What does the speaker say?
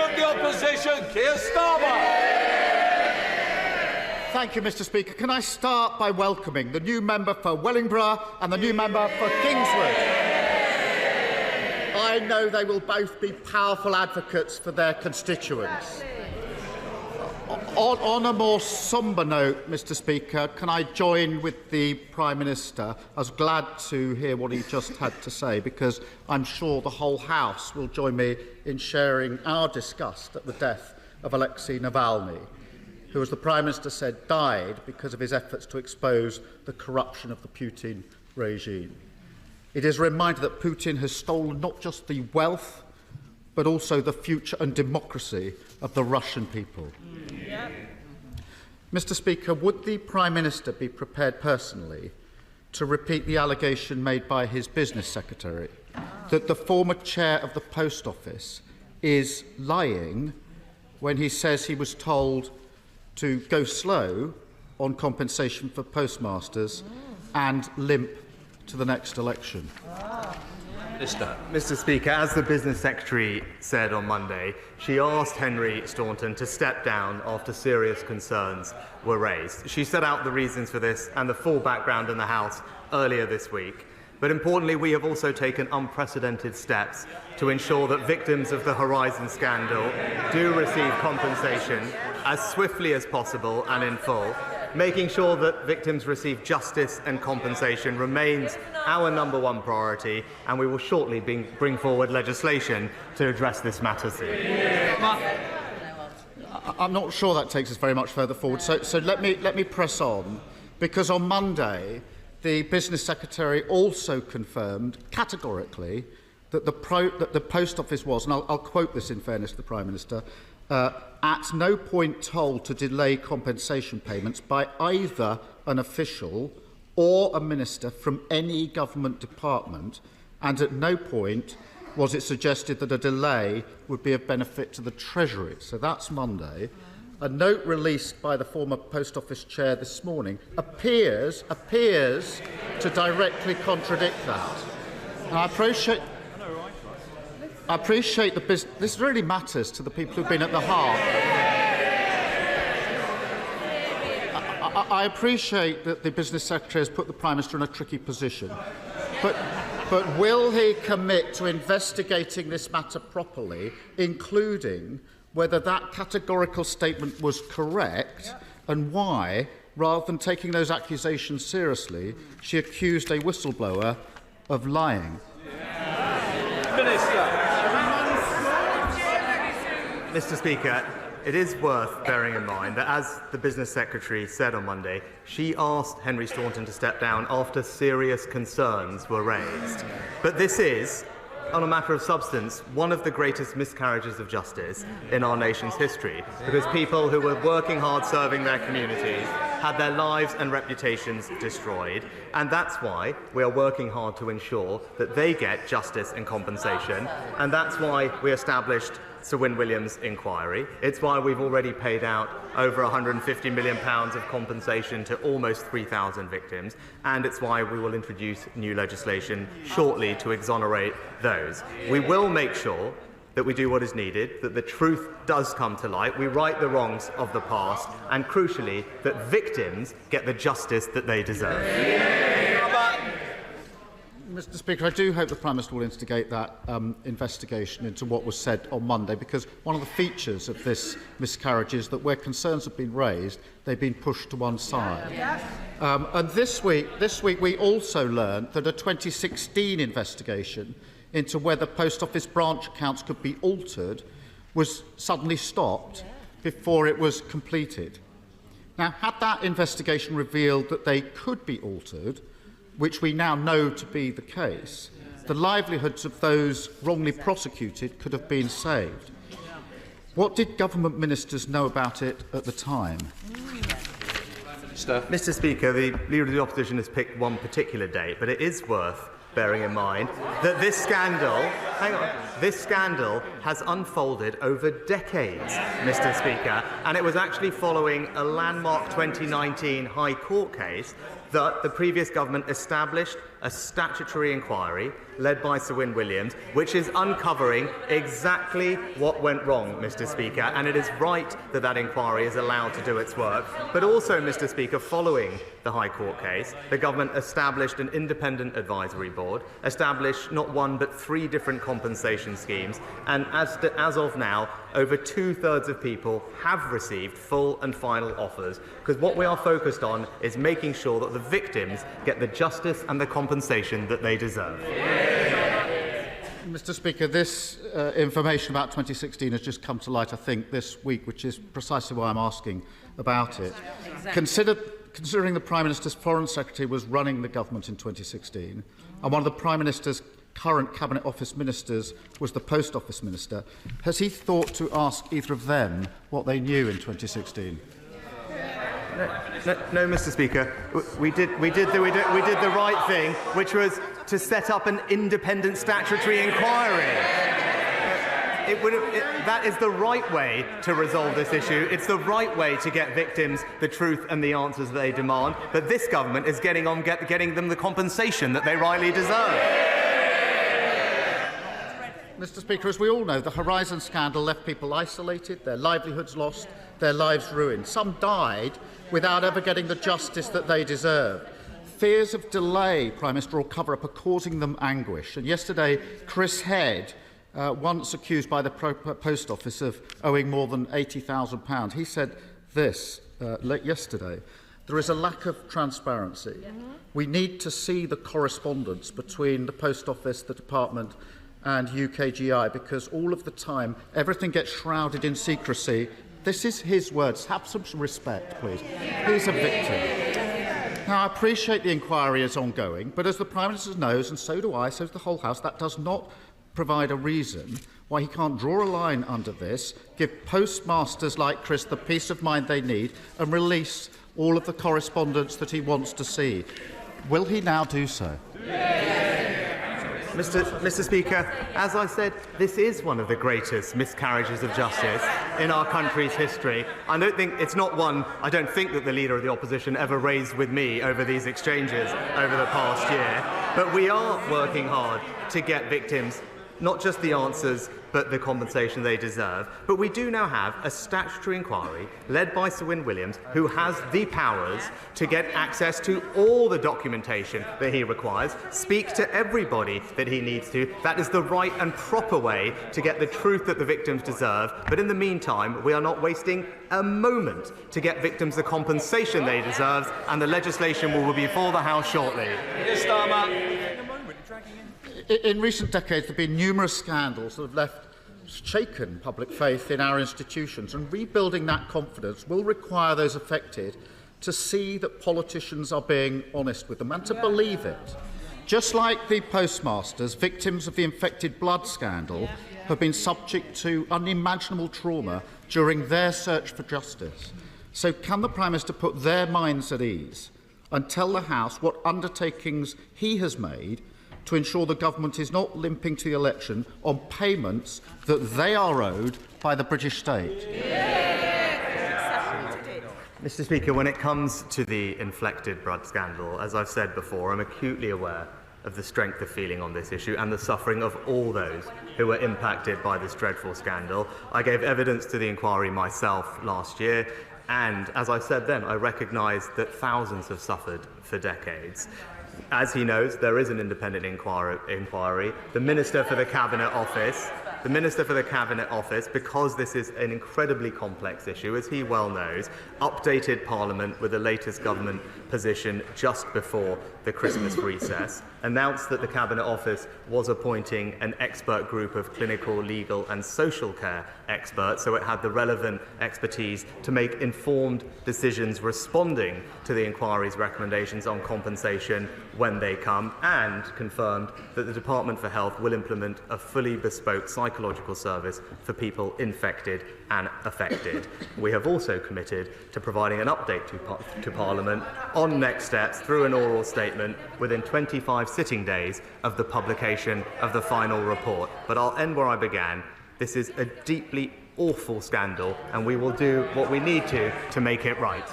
of the Opposition, Keir Starmer. Thank you, Mr. Speaker. Can I start by welcoming the new member for Wellingborough and the new member for Kingswood? I know they will both be powerful advocates for their constituents. On a more sombre note, Mr. Speaker, can I join with the Prime Minister? I was glad to hear what he just had to say, because I'm sure the whole House will join me in sharing our disgust at the death of Alexei Navalny, who, as the Prime Minister said, died because of his efforts to expose the corruption of the Putin regime. It is a reminder that Putin has stolen not just the wealth, but also the future and democracy of the Russian people. Yeah. Mr. Speaker, would the Prime Minister be prepared personally to repeat the allegation made by his business secretary that the former chair of the Post Office is lying when he says he was told to go slow on compensation for postmasters and limp to the next election? Mr. Speaker, as the Business Secretary said on Monday, she asked Henry Staunton to step down after serious concerns were raised. She set out the reasons for this and the full background in the House earlier this week. But importantly, we have also taken unprecedented steps to ensure that victims of the Horizon scandal do receive compensation as swiftly as possible and in full. Making sure that victims receive justice and compensation remains our #1 priority, and we will shortly bring forward legislation to address this matter soon. I'm not sure that takes us very much further forward, so let me press on, because on Monday the Business Secretary also confirmed categorically that the Post Office was, and I'll quote this in fairness to the Prime Minister, at no point told to delay compensation payments by either an official or a minister from any government department, and at no point was it suggested that a delay would be of benefit to the Treasury. So that's Monday. A note released by the former Post Office chair this morning appears to directly contradict that. And I appreciate this really matters to the people who've been at the heart. I appreciate that the Business Secretary has put the Prime Minister in a tricky position, but will he commit to investigating this matter properly, including whether that categorical statement was correct and why, rather than taking those accusations seriously, she accused a whistleblower of lying? Mr. Speaker, it is worth bearing in mind that, as the Business Secretary said on Monday, she asked Henry Staunton to step down after serious concerns were raised. But this is, on a matter of substance, one of the greatest miscarriages of justice in our nation's history, because people who were working hard serving their communities had their lives and reputations destroyed, and that's why we are working hard to ensure that they get justice and compensation, and that's why we established Sir Win Williams' inquiry. It's why we've already paid out over £150 million of compensation to almost 3,000 victims, and it's why we will introduce new legislation shortly to exonerate those. We will make sure that we do what is needed, that the truth does come to light, we right the wrongs of the past, and crucially, that victims get the justice that they deserve. Mr. Speaker, I do hope the Prime Minister will instigate that investigation into what was said on Monday, because one of the features of this miscarriage is that where concerns have been raised, they've been pushed to one side. And this week we also learned that a 2016 investigation into whether Post Office branch accounts could be altered was suddenly stopped before it was completed. Now, had that investigation revealed that they could be altered, which we now know to be the case, the livelihoods of those wrongly prosecuted could have been saved. What did government ministers know about it at the time? Mr. Speaker, the Leader of the Opposition has picked one particular date, but it is worth bearing in mind that this scandal hang on. This scandal has unfolded over decades, Mr. Speaker, and it was actually following a landmark 2019 High Court case that the previous government established a statutory inquiry led by Sir Win Williams, which is uncovering exactly what went wrong, Mr. Speaker, and it is right that that inquiry is allowed to do its work. But also, Mr. Speaker, following the High Court case, the government established an independent advisory board, established not one but 3 different compensation schemes, and as of now, over 2/3 of people have received full and final offers, because what we are focused on is making sure that the victims get the justice and the compensation that they deserve. Mr. Speaker, this information about 2016 has just come to light, I think, this week, which is precisely why I'm asking about it. Exactly. Considering the Prime Minister's Foreign Secretary was running the government in 2016, and one of the Prime Minister's current Cabinet Office ministers was the Post Office Minister, has he thought to ask either of them what they knew in 2016? No, Mr. Speaker. We did the right thing, which was to set up an independent statutory inquiry. That is the right way to resolve this issue. It's the right way to get victims the truth and the answers they demand. But this government is getting them the compensation that they rightly deserve. Mr. Speaker, as we all know, the Horizon scandal left people isolated, their livelihoods lost, their lives ruined. Some died without ever getting the justice that they deserved. Fears of delay, Prime Minister, or cover-up are causing them anguish. And yesterday, Chris Head, once accused by the Post Office of owing more than £80,000, he said this yesterday: there is a lack of transparency. We need to see the correspondence between the Post Office, the Department and UKGI, because all of the time everything gets shrouded in secrecy. This is his words. Have some respect, please. He's a victim. Now, I appreciate the inquiry is ongoing, but as the Prime Minister knows, and so do I, so does the whole House, that does not provide a reason why he can't draw a line under this, give postmasters like Chris the peace of mind they need, and release all of the correspondence that he wants to see. Will he now do so? Mr. Speaker, as I said, this is one of the greatest miscarriages of justice in our country's history. I don't think that the Leader of the Opposition ever raised with me over these exchanges over the past year. But we are working hard to get victims not just the answers, but the compensation they deserve. But we do now have a statutory inquiry led by Sir Win Williams, who has the powers to get access to all the documentation that he requires, speak to everybody that he needs to. That is the right and proper way to get the truth that the victims deserve. But in the meantime, we are not wasting a moment to get victims the compensation they deserve, and the legislation will be before the House shortly. Keir Starmer. In recent decades, there have been numerous scandals that have shaken public faith in our institutions, and rebuilding that confidence will require those affected to see that politicians are being honest with them and to believe it. Just like the postmasters, victims of the infected blood scandal have been subject to unimaginable trauma during their search for justice. So can the Prime Minister put their minds at ease and tell the House what undertakings he has made to ensure the government is not limping to the election on payments that they are owed by the British state? Mr. Speaker, when it comes to the inflected blood scandal, as I've said before, I'm acutely aware of the strength of feeling on this issue and the suffering of all those who were impacted by this dreadful scandal. I gave evidence to the inquiry myself last year, and as I said then, I recognise that thousands have suffered for decades. As he knows, there is an independent inquiry. The Minister for the Cabinet Office, because this is an incredibly complex issue, as he well knows, updated Parliament with the latest government position just before the Christmas recess, announced that the Cabinet Office was appointing an expert group of clinical, legal and social care experts, so it had the relevant expertise to make informed decisions responding to the inquiry's recommendations on compensation when they come, and confirmed that the Department for Health will implement a fully bespoke psychological service for people infected and affected. We have also committed to providing an update to Parliament on next steps through an oral statement within 25 sitting days of the publication of the final report. But I'll end where I began. This is a deeply awful scandal, and we will do what we need to make it right.